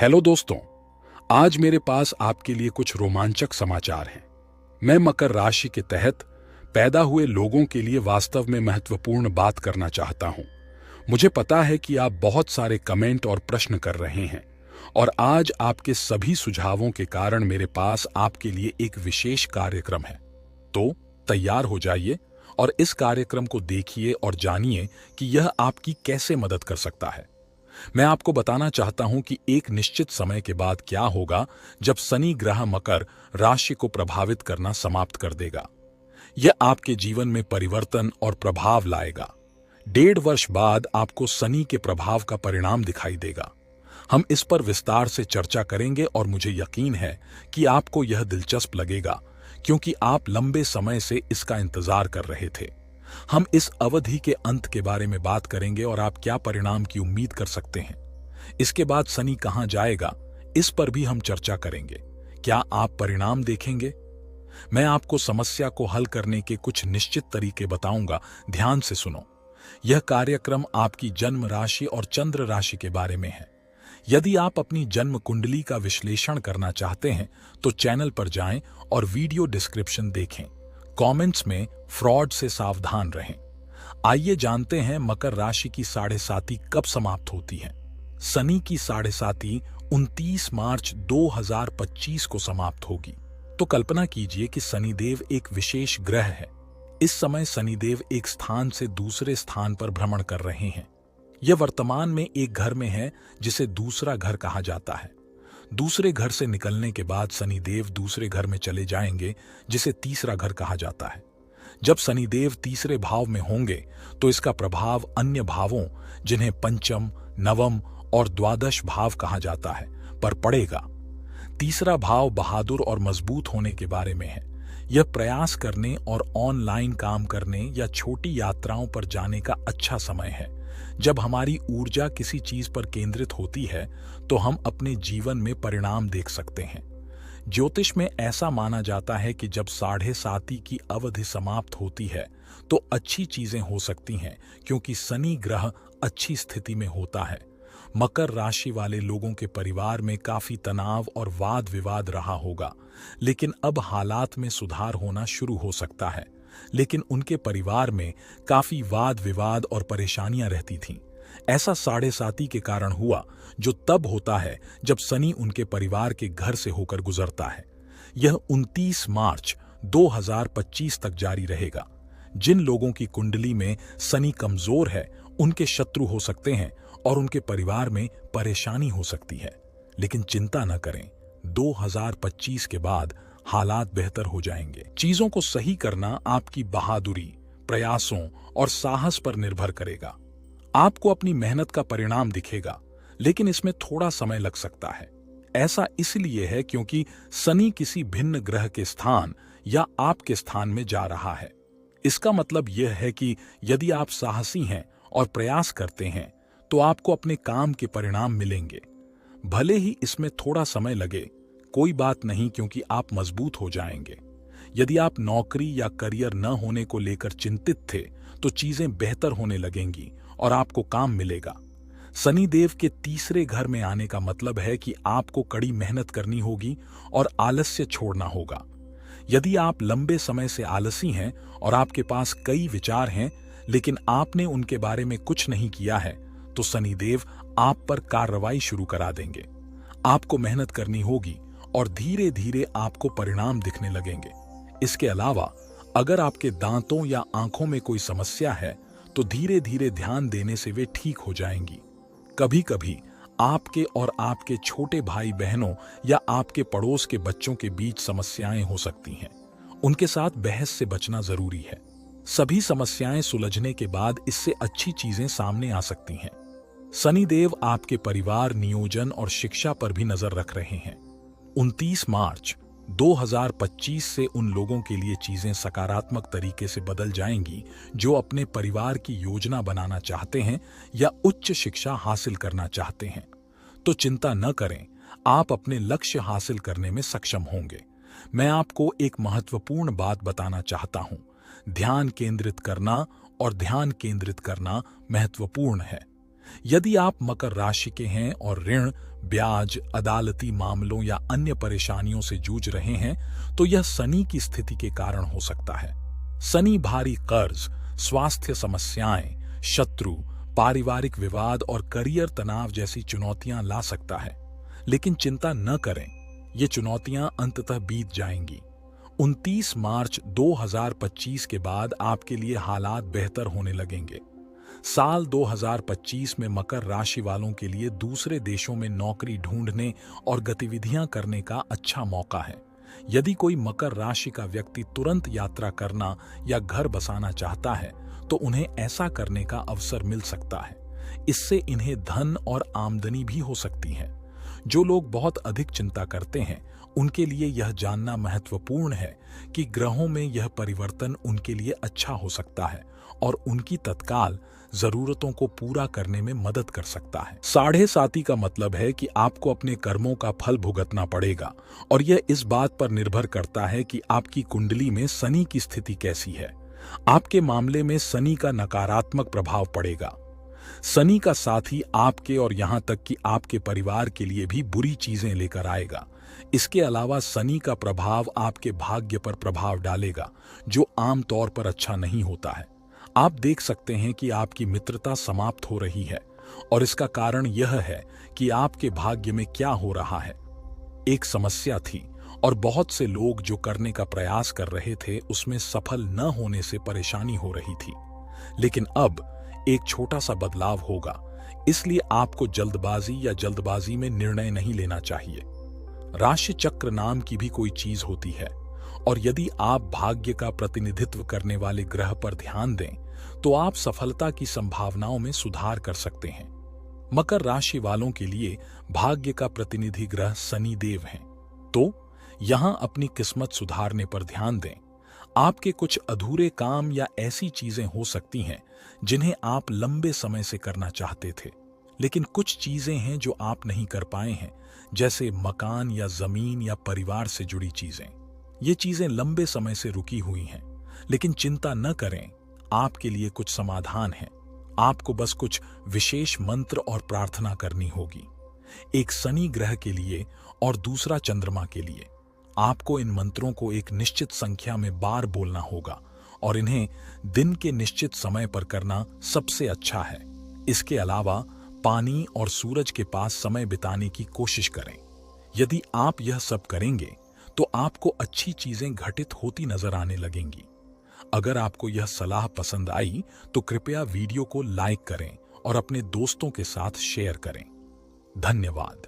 Hello दोस्तों, आज मेरे पास आपके लिए कुछ रोमांचक समाचार हैं। मैं मकर राशि के तहत पैदा हुए लोगों के लिए वास्तव में महत्वपूर्ण बात करना चाहता हूं। मुझे पता है कि आप बहुत सारे कमेंट और प्रश्न कर रहे हैं और आज आपके सभी सुझावों के कारण मेरे पास आपके लिए एक विशेष कार्यक्रम है। तो तैयार हो जाइए और इस कार्यक्रम को देखिए और जानिए कि यह आपकी कैसे मदद कर सकता है। मैं आपको बताना चाहता हूं कि एक निश्चित समय के बाद क्या होगा जब शनि ग्रह मकर राशि को प्रभावित करना समाप्त कर देगा। यह आपके जीवन में परिवर्तन और प्रभाव लाएगा। 1.5 वर्ष बाद आपको शनि के प्रभाव का परिणाम दिखाई देगा। हम इस पर विस्तार से चर्चा करेंगे और मुझे यकीन है कि आपको यह दिलचस्प लगेगा, क्योंकि आप लंबे समय से इसका इंतजार कर रहे थे। हम इस अवधि के अंत के बारे में बात करेंगे और आप क्या परिणाम की उम्मीद कर सकते हैं। इसके बाद शनि कहां जाएगा, इस पर भी हम चर्चा करेंगे। क्या आप परिणाम देखेंगे? मैं आपको समस्या को हल करने के कुछ निश्चित तरीके बताऊंगा। ध्यान से सुनो। यह कार्यक्रम आपकी जन्म राशि और चंद्र राशि के बारे में है। यदि आप अपनी जन्म कुंडली का विश्लेषण करना चाहते हैं तो चैनल पर जाएं और वीडियो डिस्क्रिप्शन देखें। कमेंट्स में फ्रॉड से सावधान रहें। आइए जानते हैं मकर राशि की साढ़े साती कब समाप्त होती है। शनि की साढ़े साती 29 मार्च 2025 को समाप्त होगी। तो कल्पना कीजिए कि शनिदेव एक विशेष ग्रह है। इस समय शनिदेव एक स्थान से दूसरे स्थान पर भ्रमण कर रहे हैं। यह वर्तमान में एक घर में है जिसे दूसरा घर कहा जाता है। दूसरे घर से निकलने के बाद शनिदेव दूसरे घर में चले जाएंगे जिसे तीसरा घर कहा जाता है। जब शनिदेव तीसरे भाव में होंगे तो इसका प्रभाव अन्य भावों, जिन्हें पंचम, नवम और द्वादश भाव कहा जाता है, पर पड़ेगा। तीसरा भाव बहादुर और मजबूत होने के बारे में है। यह प्रयास करने और ऑनलाइन काम करने या छोटी यात्राओं पर जाने का अच्छा समय है। जब हमारी ऊर्जा किसी चीज पर केंद्रित होती है तो हम अपने जीवन में परिणाम देख सकते हैं। ज्योतिष में ऐसा माना जाता है कि जब साढ़े साती की अवधि समाप्त होती है तो अच्छी चीजें हो सकती हैं, क्योंकि शनि ग्रह अच्छी स्थिति में होता है। मकर राशि वाले लोगों के परिवार में काफी तनाव और वाद विवाद रहा होगा, लेकिन अब हालात में सुधार होना शुरू हो सकता है। लेकिन उनके परिवार में काफी वाद विवाद और परेशानियां रहती थीं। ऐसा साढ़े साती के कारण हुआ, जो तब होता है जब शनि उनके परिवार के घर से होकर गुजरता है। यह 29 मार्च 2025 तक जारी रहेगा। जिन लोगों की कुंडली में शनि कमजोर है, उनके शत्रु हो सकते हैं और उनके परिवार में परेशानी हो सकती है। लेकिन चिंता न करें, 2025 के बाद हालात बेहतर हो जाएंगे। चीजों को सही करना आपकी बहादुरी, प्रयासों और साहस पर निर्भर करेगा। आपको अपनी मेहनत का परिणाम दिखेगा, लेकिन इसमें थोड़ा समय लग सकता है। ऐसा इसलिए है क्योंकि शनि किसी भिन्न ग्रह के स्थान या आपके स्थान में जा रहा है। इसका मतलब यह है कि यदि आप साहसी हैं और प्रयास करते हैं तो आपको अपने काम के परिणाम मिलेंगे। भले ही इसमें थोड़ा समय लगे, कोई बात नहीं, क्योंकि आप मजबूत हो जाएंगे। यदि आप नौकरी या करियर न होने को लेकर चिंतित थे तो चीजें बेहतर होने लगेंगी और आपको काम मिलेगा। शनिदेव के तीसरे घर में आने का मतलब है कि आपको कड़ी मेहनत करनी होगी और आलस्य छोड़ना होगा। यदि आप लंबे समय से आलसी हैं और आपके पास कई विचार हैं लेकिन आपने उनके बारे में कुछ नहीं किया है, तो शनिदेव आप पर कार्रवाई शुरू करा देंगे। आपको मेहनत करनी होगी और धीरे धीरे आपको परिणाम दिखने लगेंगे। इसके अलावा अगर आपके दांतों या आंखों में कोई समस्या है तो धीरे धीरे ध्यान देने से वे ठीक हो जाएंगी। कभी कभी आपके और आपके छोटे भाई बहनों या आपके पड़ोस के बच्चों के बीच समस्याएं हो सकती हैं। उनके साथ बहस से बचना जरूरी है। सभी समस्याएं सुलझने के बाद इससे अच्छी चीजें सामने आ सकती हैं। शनिदेव आपके परिवार, नियोजन और शिक्षा पर भी नजर रख रहे हैं। 29 मार्च 2025 से उन लोगों के लिए चीजें सकारात्मक तरीके से बदल जाएंगी जो अपने परिवार की योजना बनाना चाहते हैं या उच्च शिक्षा हासिल करना चाहते हैं। तो चिंता न करें, आप अपने लक्ष्य हासिल करने में सक्षम होंगे। मैं आपको एक महत्वपूर्ण बात बताना चाहता हूं। ध्यान केंद्रित करना और ध्यान केंद्रित करना महत्वपूर्ण है। यदि आप मकर राशि के हैं और ऋण, ब्याज, अदालती मामलों या अन्य परेशानियों से जूझ रहे हैं, तो यह शनि की स्थिति के कारण हो सकता है। शनि भारी कर्ज, स्वास्थ्य समस्याएं, शत्रु, पारिवारिक विवाद और करियर तनाव जैसी चुनौतियां ला सकता है। लेकिन चिंता न करें, ये चुनौतियां अंततः बीत जाएंगी। 29 मार्च 2025 के बाद आपके लिए हालात बेहतर होने लगेंगे। साल 2025 में मकर राशि वालों के लिए दूसरे देशों में नौकरी ढूंढने और गतिविधियां करने का अच्छा मौका है। यदि कोई मकर राशि का व्यक्ति तुरंत यात्रा करना या घर बसाना चाहता है, तो उन्हें ऐसा करने का अवसर मिल सकता है। इससे इन्हें धन और आमदनी भी हो सकती है। जो लोग बहुत अधिक चिंता करते हैं, उनके लिए यह जानना महत्वपूर्ण है कि ग्रहों में यह परिवर्तन उनके लिए अच्छा हो सकता है और उनकी तत्काल जरूरतों को पूरा करने में मदद कर सकता है। साढ़े साती का मतलब है कि आपको अपने कर्मों का फल भुगतना पड़ेगा, और यह इस बात पर निर्भर करता है कि आपकी कुंडली में शनि की स्थिति कैसी है। आपके मामले में शनि का नकारात्मक प्रभाव पड़ेगा। शनि का साथी आपके और यहां तक कि आपके परिवार के लिए भी बुरी चीजें लेकर आएगा। इसके अलावा शनि का प्रभाव आपके भाग्य पर प्रभाव डालेगा, जो आमतौर पर अच्छा नहीं होता है। आप देख सकते हैं कि आपकी मित्रता समाप्त हो रही है, और इसका कारण यह है कि आपके भाग्य में क्या हो रहा है। एक समस्या थी, और बहुत से लोग जो करने का प्रयास कर रहे थे उसमें सफल न होने से परेशानी हो रही थी। लेकिन अब एक छोटा सा बदलाव होगा, इसलिए आपको जल्दबाजी या जल्दबाजी में निर्णय नहीं लेना चाहिए। राशि चक्र नाम की भी कोई चीज होती है, और यदि आप भाग्य का प्रतिनिधित्व करने वाले ग्रह पर ध्यान दें, तो आप सफलता की संभावनाओं में सुधार कर सकते हैं। मकर राशि वालों के लिए भाग्य का प्रतिनिधि ग्रह शनि देव हैं, तो यहां अपनी किस्मत सुधारने पर ध्यान दें। आपके कुछ अधूरे काम या ऐसी चीजें हो सकती हैं जिन्हें आप लंबे समय से करना चाहते थे, लेकिन कुछ चीजें हैं जो आप नहीं कर पाए हैं, जैसे मकान या जमीन या परिवार से जुड़ी चीजें। ये चीजें लंबे समय से रुकी हुई हैं, लेकिन चिंता न करें, आपके लिए कुछ समाधान है। आपको बस कुछ विशेष मंत्र और प्रार्थना करनी होगी। एक शनि ग्रह के लिए और दूसरा चंद्रमा के लिए। आपको इन मंत्रों को एक निश्चित संख्या में बार बोलना होगा, और इन्हें दिन के निश्चित समय पर करना सबसे अच्छा है। इसके अलावा पानी और सूरज के पास समय बिताने की कोशिश करें। यदि आप यह सब करेंगे तो आपको अच्छी चीजें घटित होती नजर आने लगेंगी। अगर आपको यह सलाह पसंद आई तो कृपया वीडियो को लाइक करें और अपने दोस्तों के साथ शेयर करें। धन्यवाद।